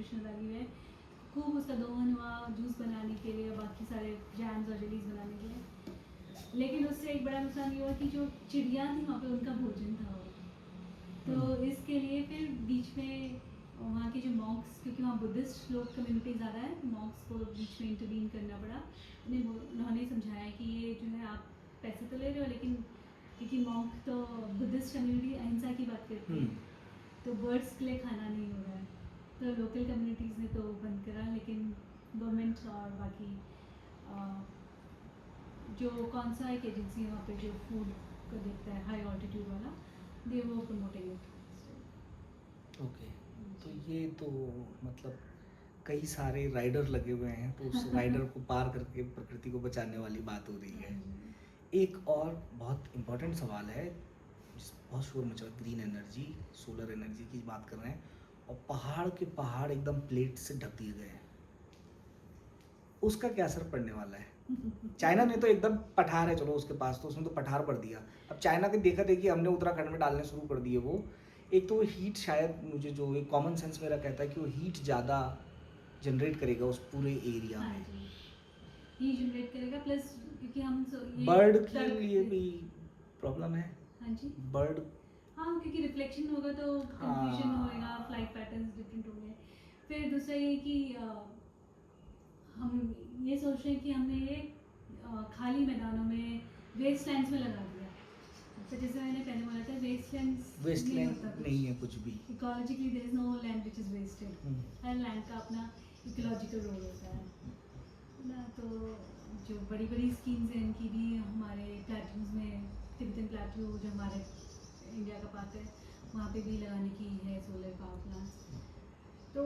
Nutritional value है, खूब उसका दोहन हुआ जूस बनाने के लिए, बाकी सारे जैम्स और जेलीज बनाने के लिए। लेकिन उससे एक बड़ा नुकसान ये हुआ कि जो चिड़िया थी वहाँ पे उनका भोजन था वो, तो इसके लिए फिर बीच में वहाँ के जो मॉन्क्स, क्योंकि वहाँ बुद्धिस्ट लोग कम्युनिटी ज़्यादा है, मॉन्क्स को बीच में इंटरवीन करना पड़ा। उन्होंने समझाया कि ये जो है आप पैसे तो ले रहे हो, लेकिन क्योंकि मॉन्क तो बुद्धिस्ट कम्युनिटी अहिंसा की बात करती है, तो बर्ड्स के लिए खाना नहीं हो रहा है, तो लोकल कम्युनिटीज़ ने तो बंद करा, लेकिन गवर्नमेंट और बाकी जो कौन सा एक एजेंसी है वहाँ पे जो फूड को देखता है हाई ऑल्टीट्यूड वाला, दे वो प्रमोटिंग इट। ओके, तो ये तो मतलब कई सारे राइडर लगे हुए हैं, तो उस राइडर को पार करके प्रकृति को बचाने वाली बात हो रही है। एक और बहुत इम्पोर्टेंट सवाल है, बहुत शोर मचा, ग्रीन एनर्जी, सोलर एनर्जी की बात कर रहे हैं, और पहाड़ के पहाड़ एकदम प्लेट से ढक दिए गए हैं, उसका क्या असर पड़ने वाला है? चाइना ने तो एकदम पठार है, चलो उसके पास तो उसने तो पठार भर दिया। अब चाइना के देखा देखी हमने उत्तराखंड में डालने शुरू कर दिए वो। एक तो वो हीट, शायद मुझे जो एक कॉमन सेंस मेरा कहता है कि वो हीट ज़्यादा जनरेट करेगा उस पूरे एरिया में, हीट जनरेट करेगा, प्लस क्योंकि हम बर्ड के लिए भी प्रॉब्लम है। हाँ जी, बर्ड, हाँ, क्योंकि रिफ्लेक्शन होगा तो कंफ्यूजन होएगा, फ्लाइट पैटर्न्स डिफरेंट होंगे। फिर दूसरा ये कि हम ये सोच रहे हैं कि हमने ये खाली मैदानों में वेस्टलैंड्स में लगा दिया, तो जैसे मैंने पहले बोला था वेस्टलैंड नहीं है कुछ भी, ecologically there is no land which is wasted, हर लैंड का अपना इकोलॉजिकल रोल होता है ना। तो जो बड़ी बड़ी स्कीम्स हैं इनकी भी हमारे प्लेटूज में, तिब्बतन प्लेटू जो हमारे इंडिया का पार्ट है, वहाँ पे भी लगाने की है सोलर पावर प्लांट्स। तो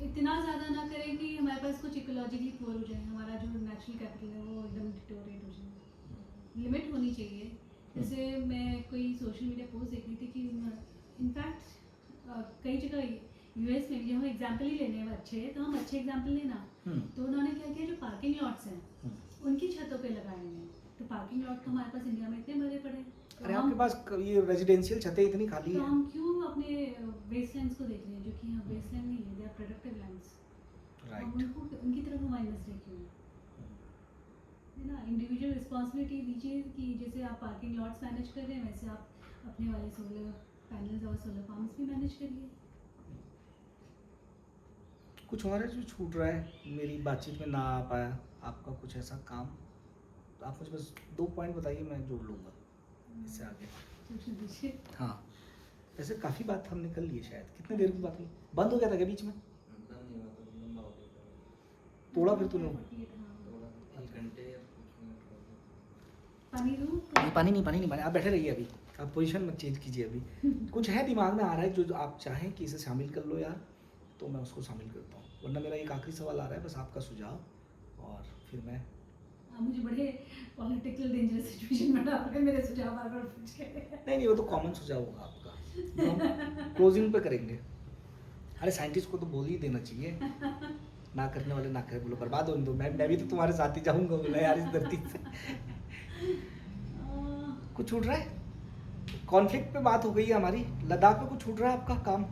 इतना ज़्यादा ना करें कि हमारे पास कुछ इकोलॉजिकली पुअर हो जाए, हमारा जो नेचुरल कैपिटल है वो एकदम डिटोरेट हो जाए। लिमिट होनी चाहिए। जैसे मैं कोई सोशल मीडिया पोस्ट देख रही थी कि इनफैक्ट कई जगह यूएस में भी, हम एग्जाम्पल ही लेने हैं अच्छे, तो हम अच्छे एग्जाम्पल लेना, तो उन्होंने क्या किया, जो पार्किंग लॉट्स हैं उनकी छतों पे लगाए हैं। तो पार्किंग लॉट तो हमारे पास इंडिया में इतने भरे पड़े, अरे आपके पास ये रेजिडेंशियल छतें इतनी खाली तो हैं, हम क्यों अपने वेस्टलैंड्स को देख रहे हैं, जो कि यहाँ वेस्टलैंड नहीं है, दे आर प्रोडक्टिव लैंड्स, हम उनको उनकी तरफ हम माइनस क्यों है ना। इंडिविजुअल रिस्पॉन्सिबिलिटी दीजिए कि जैसे आप पार्किंग लॉट्स मैनेज कर रहे हैं, वैसे आप अपने वाले सोलर पैनल्स और सोलर फार्म्स भी मैनेज करिए। कुछ और है जो छूट रहा है, मेरी बातचीत में ना आ पाया आपका कुछ ऐसा काम, तो आप मुझे बस 2 पॉइंट बताइए, मैं जोड़ लूँगा इससे आगे। हाँ, वैसे काफ़ी बात हमने कर ली है, शायद कितने देर की बात हुई, बंद हो गया था क्या बीच में? तोड़ा फिर तूने? पानी दूँ? नहीं, पानी नहीं, आप बैठे रहिए अभी, आप पोजीशन मत चेंज कीजिए अभी। कुछ है दिमाग में आ रहा है जो आप चाहें कि इसे शामिल कर लो यार, तो मैं उसको शामिल करता हूँ, वरना मेरा एक आखिरी सवाल आ रहा है, बस आपका सुझाव, और फिर मैं मुझे बड़े पॉलिटिकल डेंजर सिचुएशन में डाल के मेरे सुझाव बार-बार पूछ के। नहीं, वो तो कॉमन सुझाव होगा आपका, हम क्लोजिंग पे करेंगे। अरे साइंटिस्ट को तो बोल ही देना चाहिए, ना करने वाले ना करें, बोलो बर्बाद हो दो, मैं भी तो तुम्हारे साथ ही जाऊँगा, बोला यार इस धरती से। कुछ छूट रहा है? कॉन्फ्लिक्ट पे बात हो गई है हमारी, लद्दाख पे कुछ छूट रहा है आपका काम,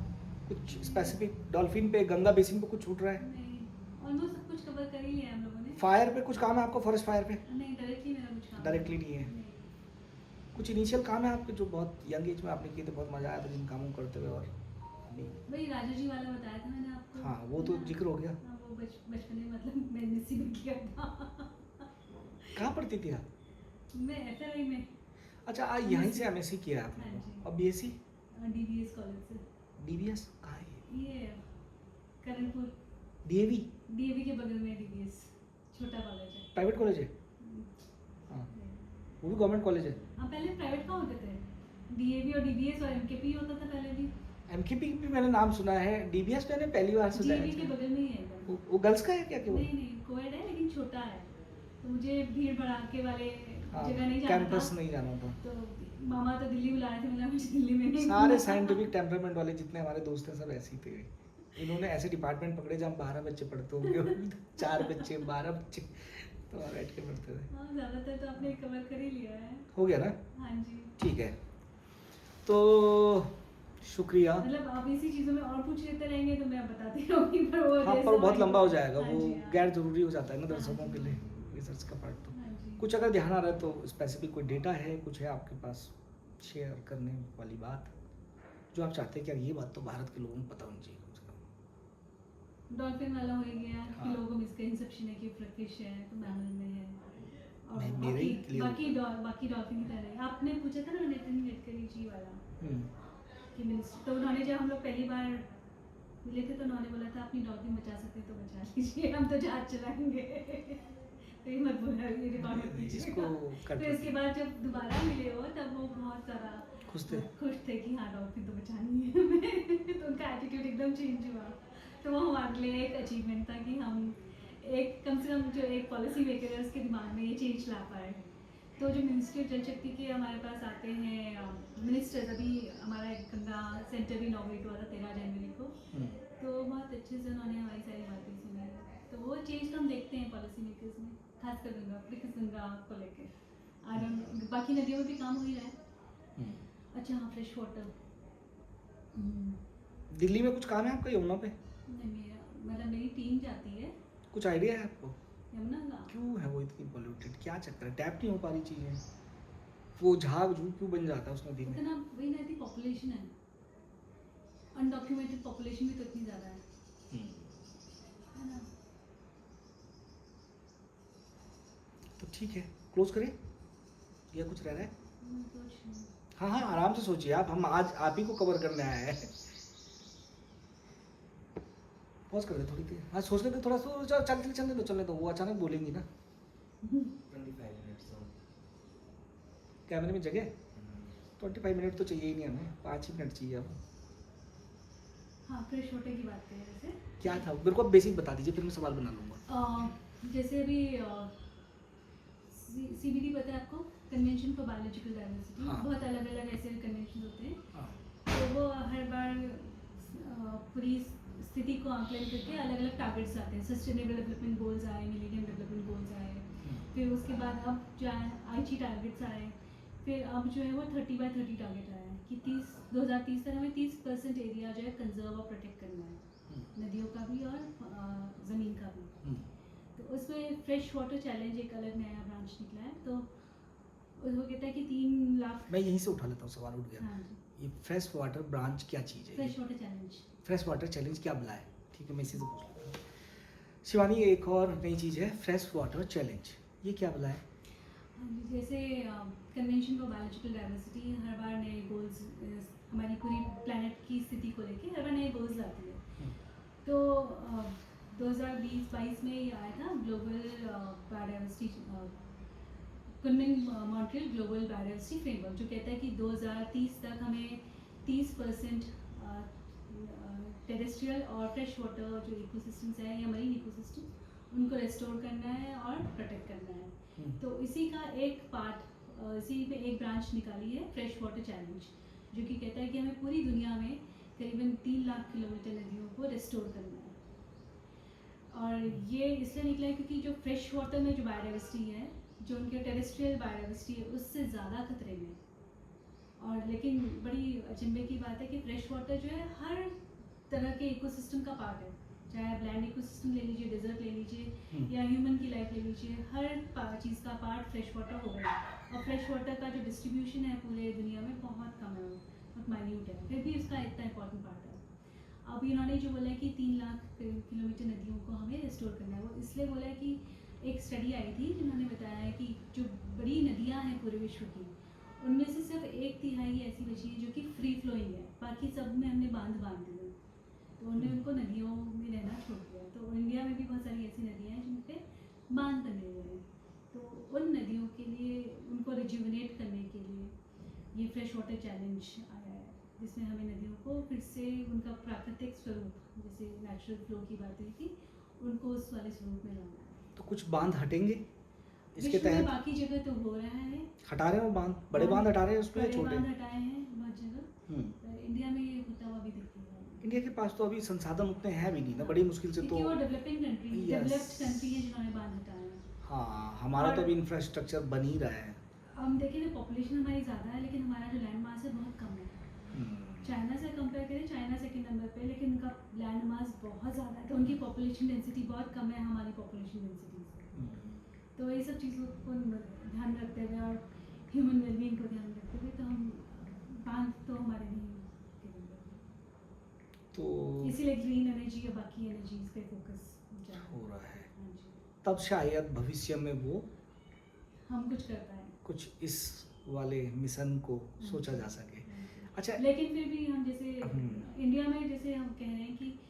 कुछ स्पेसिफिक, डॉल्फिन पे, गंगा बेसिन पे कुछ छूट रहा है? नहीं, ऑलमोस्ट सब कुछ कवर कर ही लिया हम लोगों ने। फायर पे कुछ काम है आपका, फॉरेस्ट फायर पे? नहीं, डायरेक्टली मेरा कुछ काम डायरेक्टली नहीं है। कुछ इनिशियल काम है आपके जो बहुत यंग एज में आपने किए थे, बहुत मजा आया था जिन कामों करते हुए, और अभी? वही राजा जी वाला बताया था मैंने आपको। हाँ, वो तो जिक्र हो गया। हाँ, वो बचपन में मतलब मैं एमएससी में किया था। कहाँ पढ़ती थी आप? मैं एफएलआई में। अच्छा, यहीं से एमएससी किया आपने? हाँ जी। और बीएससी? डीबीएस कॉलेज से। डीबीएस कहाँ है ये करणपुर, डीएवी? डीएवी के बगल में डीबीएस, छोटा कॉलेज है। प्राइवेट कॉलेज है? हाँ, वो भी गवर्नमेंट कॉलेज है? हाँ, पहले प्राइवेट का होते थे, डीएवी और डीबीएस और एमकेपी होता था पहले भी। एमकेपी भी मैंने नाम सुना है, डीबीएस मैंने पहली बार सुना है। डीएवी के बगल में ही है एकदम। वो गर्ल्स का है क्या केवल? नहीं, कोएड है लेकिन छोटा है, तो मुझे भीड़ भड़ाके वाले हाँ, जगह नहीं जाना था। कैंपस नहीं जाना था। तो मामा तो दिल्ली बुला रहे थे, मतलब मुझे दिल्ली में नहीं सारे साइंटिफिक टेम्परामेंट वाले जितने हमारे दोस्त हैं सब ऐसे ही थे, इन्होंने ऐसे डिपार्टमेंट पकड़े जहाँ 12 बच्चे पढ़ते होंगे, 4 बच्चे 12 बच्चे तो बैठ के पढ़ते थे। हाँ, ज़्यादातर तो आपने कवर कर ही लिया है। हो गया ना? हाँ जी। ठीक है, तो शुक्रिया। मतलब आप इसी चीज़ों में और पूछ लेते रहेंगे तो मैं बताती रहूँगी, पर वो हाँ, जैसा पर बहुत मैं- लंबा हो जाएगा, हाँ वो जी, हाँ। गैर ज़रूरी हो जाता है ना हाँ दर्शकों जी, के हाँ लिए, जी। रिसर्च का पार्ट तो। हाँ जी। कुछ अगर ध्यान आ रहा है तो स्पेसिफिक कोई डेटा है, कुछ है आपके पास शेयर करने वाली बात, जो आप चाहते हैं कि यार ये बात तो भारत के लोगों को पता होनी चाहिए कम से कम? डॉल्फिन वाला हो ही गया कि हाँ। लोगों को मिसकंसेप्शन है कि फिश है तो मैमल में है, और मेरे ही clear हो गया। बाकी डॉल्फिन की तरह है। आपने पूछा था ना नितिन गडकरी जी वाला हम्म, कि मिनिस्टर, तो उन्होंने जब हम लोग पहली बार मिले थे तो उन्होंने बोला था अपनी डॉल्फिन बचा सकते तो बचा लीजिए, हम तो जहाज चलाएंगे। तो ये मत बोला, ये रिकॉर्ड मत इसको कीजिएगा। कट फिर इसके बाद जब दोबारा मिले हो तब वो बहुत सारा खुश थे कि हाँ डॉल्फिन तो बचानी है हमें। तो उनका एटीट्यूड एकदम चेंज हुआ। तो वो हमारे लिए एक अचीवमेंट था कि हम एक कम से कम जो एक पॉलिसी मेकर है उसके दिमाग में ये चेंज ला पाए। तो जो मिनिस्ट्री ऑफ जल शक्ति के हमारे पास आते हैं मिनिस्टर्स, अभी हमारा एक गंगा सेंटर भी इनॉग्रेट हुआ था 13 जनवरी को, तो बहुत अच्छे से उन्होंने हमारी सारी बातें सुनी। तो वो चेंज तो हम देखते हैं पॉलिसी मेकर्स में, खासकर गंगा, बिकॉज गंगा को लेकर बाकी नदियों में भी काम हो ही रहा है। अच्छा हाँ, फ्रेश वाटर दिल्ली में कुछ काम है आपका यमुना पे? नहीं, मेरा मतलब मेरी टीम जाती है कुछ आइडिया है आपको यमुना का। क्यों है वो इतनी पॉल्यूटेड, क्या चक्कर है, टैप नहीं हो पा रही चीज़ें, वो झाग झूठ क्यों बन जाता है उस नदी में? इतना वही नदी पॉपुलेशन है, अनडॉक्यूमेंटेड पॉपुलेशन भी तो इतनी ज़्यादा है ना। तो ठीक है, क्लोज करें या कुछ रह रहा है? कुछ नहीं। हाँ हाँ, आराम से सोचिए आप, हम आज आप ही को कवर करने आए हैं। पॉज कर दे थोड़ी देर, हाँ सोचने दे थोड़ा सा, चलने दो, वो अचानक बोलेंगी ना। 25 मिनट्स और कैमरे में जगह 25 मिनट तो चाहिए ही नहीं हमें, 5 ही मिनट चाहिए अब। हाँ, फ्रेश वाटर की बात करें जैसे क्या था मेरे को आप बेसिक बता दीजिए, फिर मैं सवाल बना लूँगा। जैसे अभी CBD पता है आपको, कन्वेंशन फॉर बायोलॉजिकल डाइवर्सिटी, हाँ। बहुत अलग अलग ऐसे कन्वेंशन होते हैं। हाँ, तो वो हर बार पूरी स्थिति को आंकलन करके अलग अलग टारगेट्स आते हैं। सस्टेनेबल डेवलपमेंट गोल्स आए, मिलेनियम डेवलपमेंट गोल्स आए, फिर उसके बाद अब जो आईची टारगेट्स आए, फिर अब जो है वो 30x30 टारगेट आया है कि 2030 तक हमें 30% एरिया जो है कंजर्व और प्रोटेक्ट करना है, नदियों का भी और ज़मीन का भी। तो उसमें फ्रेश वाटर चैलेंज एक अलग नया ब्रांच निकला है। तो वो कहता है कि 3 लाख। मैं यहीं से उठा लेता हूँ, सवाल उठ गया। हाँ जी, ये फ्रेश वाटर ब्रांच क्या चीज़ है? Fresh water challenge. Fresh water challenge क्या बुलाए? ठीक है, मैं इसी से पूछ लेता हूँ। शिवानी, एक और नई चीज़ है फ्रेश वाटर चैलेंज, ये क्या बुलाए? हाँ जी, जैसे कन्वेंशन फॉर बायोलॉजिकल डाइवर्सिटी हर बार नए गोल्स, हमारी पूरी प्लैनेट की स्थिति को लेके हर बार नए गोल्स लाती है। तो 2020-22 में ये आया था global biodiversity, Kunming Montreal global biodiversity framework, जो कहता है कि 2030 तक हमें 30% टेरेस्ट्रियल और फ्रेश वाटर जो इकोसिस्टम्स हैं या मरीन इकोसिस्टम उनको रेस्टोर करना है और प्रोटेक्ट करना है। तो इसी का एक पार्ट, इसी में एक ब्रांच निकाली है फ्रेश वाटर चैलेंज, जो कि कहता है कि हमें पूरी दुनिया में करीबन 3 लाख किलोमीटर नदियों को रेस्टोर करना है। और ये इसलिए निकला है क्योंकि जो फ्रेश वाटर में जो बायोडाइवर्सिटी है, जो उनके टेरेस्ट्रियल बायोडाइवर्सिटी है, उससे ज़्यादा खतरे में। और लेकिन बड़ी अचंभे की बात है कि फ्रेश वाटर जो है हर तरह के इकोसिस्टम का पार्ट है, चाहे आप लैंड इकोसिस्टम ले लीजिए, डेजर्ट ले लीजिए या ह्यूमन की लाइफ ले लीजिए, हर चीज़ का पार्ट फ्रेश वाटर हो गया। और फ्रेश वाटर का जो डिस्ट्रीब्यूशन है पूरे दुनिया में बहुत कम है, बहुत माइन्यूट है, फिर भी उसका इतना इंपॉर्टेंट पार्ट है। अब इन्होंने जो बोला है कि 3 लाख किलोमीटर नदियों को हमें रिस्टोर करना है, वो इसलिए बोला है कि एक स्टडी आई थी जिन्होंने बताया है कि जो बड़ी नदियाँ हैं पूरे विश्व की, उनमें से सिर्फ 1/3 ऐसी बची हैं जो कि फ्री फ्लोइंग है, बाकी सब में हमने बांध दिए, तो उन्होंने उनको नदियों में रहना छोड़ दिया। तो इंडिया में भी बहुत सारी ऐसी नदियाँ हैं जिन पे बांध बने हुए हैं, तो उन नदियों के लिए उनको रिज्यूवनेट करने के लिए ये फ्रेश वाटर चैलेंज आया है, जिसमें हमें नदियों को फिर से उनका प्राकृतिक स्वरूप, जैसे नेचुरल फ्लो की बात हुई थी, उनको उस वाले स्वरूप में लाना है। तो कुछ बांध हटेंगे इसके विश्व में तहत? बाकी जगह तो हो रहा है, हटा रहे हैं वो बांध, बड़े बांध हटा रहे हैं उस पे, बड़े छोटे? बांध हटाए हैं बहुत जगह, पर इंडिया में ये होता हुआ भी दिखेगा। इंडिया के पास तो अभी संसाधन उतने हैं भी नहीं ना, बड़ी मुश्किल से तो। क्योंकि वो developing country, Yes. Developed country है जिन्होंने बांध हटाए हैं। हाँ, हमारा तो और- अभी इंफ्रास्ट्रक्चर बन ही रहा है। हम देखें ना, पॉपुलेशन हमारी ज़्यादा है लेकिन हमारा जो लैंड मास है बहुत कम है। चाइना से कंपेयर करें, चाइना सेकंड नंबर पे, लेकिन उनका लैंड मास बहुत ज़्यादा है, तो उनकी पॉपुलेशन डेंसिटी बहुत कम है हमारी पॉपुलेशन डेंसिटी से। तो ये सब चीज़ों को ध्यान रखते हुए और ह्यूमन वेलबींग को ध्यान रखते हुए तो हम बांध तो हमारे नहीं करेंगे, तो इसीलिए ग्रीन एनर्जी या बाकी एनर्जीज पे फोकस हो रहा है, हाँ जी, तब शायद भविष्य में वो हम कुछ कर पाए। कुछ इस वाले मिशन को सोचा जा सके। अच्छा, लेकिन फिर भी हम जैसे हम्म। इंडिया में जैसे हम कह रहे हैं कि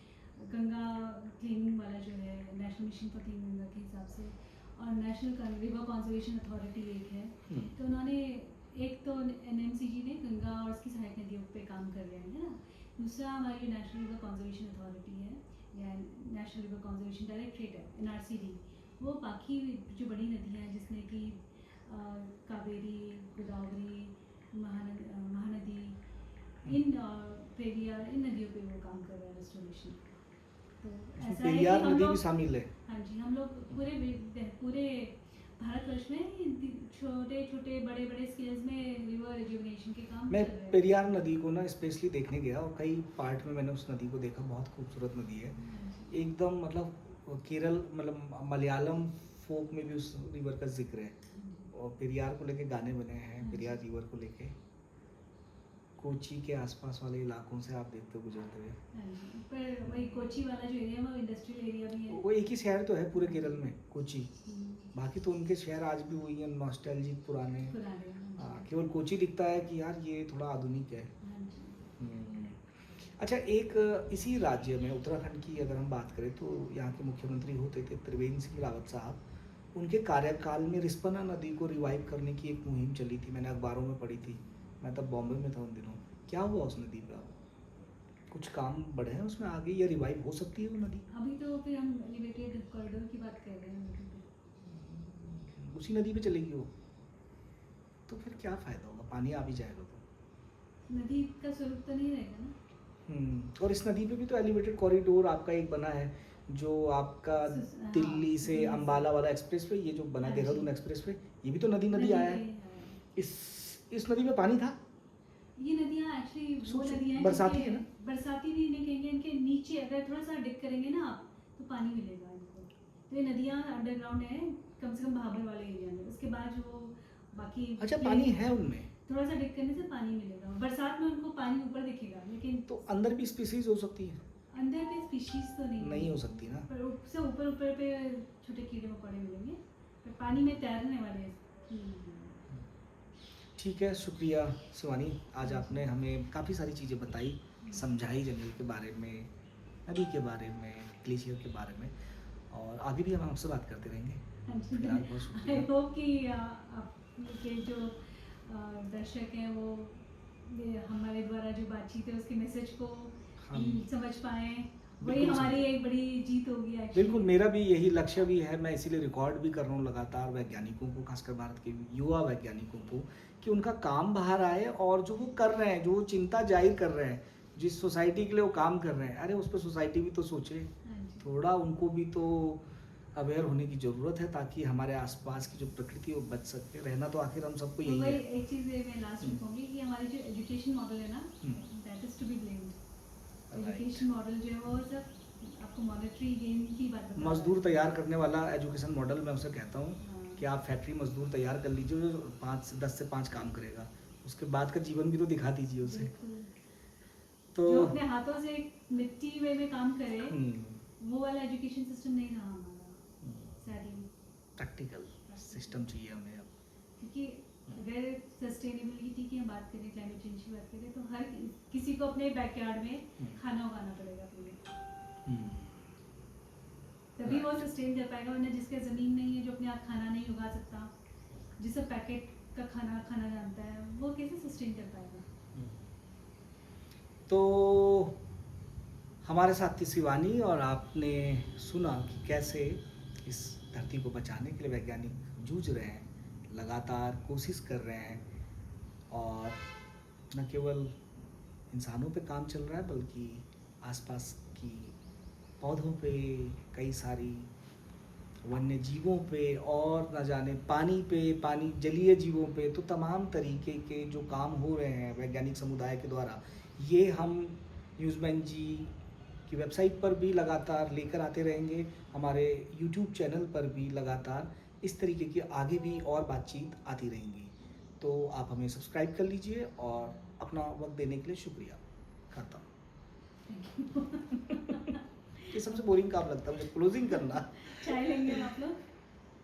गंगा क्लीनिंग वाला जो है national mission for clean Ganga के हिसाब से, और नेशनल रिवर कंजर्वेशन अथॉरिटी एक है, तो उन्होंने एक तो एनएमसीजी ने गंगा और उसकी सहायक नदियों पे काम कर रहे हैं, है ना। दूसरा हमारी नेशनल रिवर कंजर्वेशन अथॉरिटी है या नेशनल रिवर कंजर्वेशन डायरेक्टरेट है, एनआरसीडी, वो बाकी जो बड़ी नदियाँ हैं जिसमें कि कावेरी, गोदावरी, महानदी, इन पेरियार, इन नदियों पे वो काम कर रहा है रेस्टोरेशन। तो इसमें ऐसा है कि पेरियार हम नदी लोग, भी शामिल है। हाँ जी, हम लोग पूरे भारतवर्ष में छोटे छोटे बड़े बड़े स्केल्स में रिवर रिजुविनेशन के काम मैं चल रहे हैं। पेरियार नदी को ना स्पेशली देखने गया और कई पार्ट में मैंने उस नदी को देखा, बहुत खूबसूरत नदी है हाँ जी। एकदम, मतलब केरल, मतलब मलयालम फोक में भी उस रिवर का जिक्र है, और पेरियार को लेके गाने बने हैं, हाँ पेरियार जी। रिवर को लेके। कोची के आसपास वाले इलाकों से आप देखते हो गुजरते हुए, हाँ जी, पर वही कोची वाला जो एरिया है वो इंडस्ट्रियल एरिया भी है। वो एक ही शहर तो है पूरे केरल में, कोची। हम्म, बाकी तो उनके शहर आज भी वही हैं, नॉस्टैल्जिक पुराने। पुराने, हाँ हाँ, जी। केवल कोची दिखता है कि यार ये थोड़ा आधुनिक है। हाँ जी। अच्छा, एक इसी राज्य में उत्तराखंड की अगर हम बात करें तो यहाँ के मुख्यमंत्री होते थे त्रिवेंद्र सिंह रावत साहब। उनके कार्यकाल में रिस्पना नदी को रिवाइव करने की एक मुहिम चली थी, मैंने अखबारों में पढ़ी थी, मैं तब बॉम्बे में था उन दिनों। क्या हुआ उस नदी पे? अब कुछ काम बढ़े हैं उसमें आगे, या रिवाइव हो सकती है वो नदी? अभी तो फिर हम एलिवेटेड कॉरिडोर की बात कर रहे हैं नदी पे। उसी नदी पे चलेगी वो, तो फिर क्या फ़ायदा होगा, पानी आ भी जाएगा तो। नदी का स्वरूप तो नहीं रहेगा ना। और इस नदी पे भी तो एलिवेटेड कॉरिडोर आपका एक बना है, जो आपका हाँ, दिल्ली से दिल्ली से। अम्बाला वाला एक्सप्रेस वे, ये जो बना हाँ देहरादून जी। एक्सप्रेस वे, ये भी तो नदी आया है। इस नदी में पानी था? ये नदियाँ एक्चुअली वो सूख- नदियाँ हैं बरसाती जिनके- है ना? बरसाती भी नहीं कहेंगे, इनके नीचे अगर थोड़ा सा डिग करेंगे ना आप तो पानी मिलेगा इनको। तो ये नदियाँ अंडरग्राउंड है कम से कम भाबर वाले एरिया में। उसके बाद जो बाकी अच्छा, पानी है उनमें? थोड़ा सा डिग करने से पानी मिलेगा। बरसात में उनको पानी ऊपर दिखेगा, लेकिन तो अंदर भी स्पीसीज हो सकती है? अंदर पे स्पीशीज तो नहीं हो सकती ना। पर उससे ऊपर ऊपर पे छोटे कीड़े मकोड़े मिलेंगे, पर पानी में तैरने वाले ठीक है, शुक्रिया शिवानी, आज आपने हमें काफ़ी सारी चीज़ें बताई, समझाई जंगल के बारे में, नदी के बारे में, ग्लेशियर के बारे में, और आगे भी हम आपसे बात करते रहेंगे। फिलहाल बहुत आई शुक्रिया। होप कि आपके जो दर्शक हैं वो ये हमारे द्वारा जो बातचीत है उसके मैसेज को हम- समझ पाएँ। वही बिल्कुल हमारी एक बड़ी जीत होगी actually। बिल्कुल, मेरा भी यही लक्ष्य भी है, मैं इसीलिए रिकॉर्ड भी कर रहा हूँ लगातार वैज्ञानिकों को, खासकर भारत के युवा वैज्ञानिकों को, कि उनका काम बाहर आए, और जो वो कर रहे हैं, जो वो चिंता जाहिर कर रहे हैं, जिस सोसाइटी के लिए वो काम कर रहे हैं, अरे उस पर सोसाइटी भी तो सोचे, हाँ जी। थोड़ा उनको भी तो अवेयर होने की ज़रूरत है, ताकि हमारे आसपास की जो प्रकृति वो बच सकते। रहना तो आखिर हम सबको तो यही वही है। एक चीज़ है मैं लास्ट में कहूँगी कि हमारे जो एजुकेशन मॉडल है ना, hmm. That is to be blamed. Right. Education model जो है वो सब आपको मॉनेटरी गेन की बात बता रहा है। मजदूर तैयार करने वाला एजुकेशन मॉडल, मैं उसे कहता हूँ हाँ। कि आप फैक्ट्री मजदूर तैयार कर लीजिए जो 10 से 5 काम करेगा, उसके बाद का जीवन भी तो दिखा दीजिए उसे। बिल्कुल। तो जो अपने हाथों से मिट्टी में काम करे, हम्म, वो वाला एजुकेशन सिस्टम नहीं रहा हमारा, सैडली। प्रैक्टिकल सिस्टम चाहिए हमें अब। क्योंकि अगर सस्टेनेबिलिटी की हम बात करें, क्लाइमेट चेंज की बात करें, तो हर किसी को अपने बैकयार्ड में खाना उगाना पड़ेगा पूरे, हम्म, तभी वो सस्टेन कर पाएगा। वरना जिसके ज़मीन नहीं है, जो अपने आप खाना नहीं उगा सकता, जिसे पैकेट का खाना खाना जानता है, वो कैसे सस्टेन कर पाएगा। तो हमारे साथ थी शिवानी, और आपने सुना कि कैसे इस धरती को बचाने के लिए वैज्ञानिक जूझ रहे हैं, लगातार कोशिश कर रहे हैं, और न केवल इंसानों पे काम चल रहा है बल्कि आसपास की पौधों पे, कई सारी वन्य जीवों पे, और न जाने पानी पे, पानी जलीय जीवों पे, तो तमाम तरीके के जो काम हो रहे हैं वैज्ञानिक समुदाय के द्वारा, ये हम न्यूज़मैन जी की वेबसाइट पर भी लगातार लेकर आते रहेंगे, हमारे यूट्यूब चैनल पर भी लगातार इस तरीके की आगे भी और बातचीत आती रहेंगी। तो आप हमें सब्सक्राइब कर लीजिए और अपना वक्त देने के लिए शुक्रिया। खाता ये सबसे बोरिंग काम लगता है मुझे, क्लोजिंग करना। चाय लेंगे आप लोग?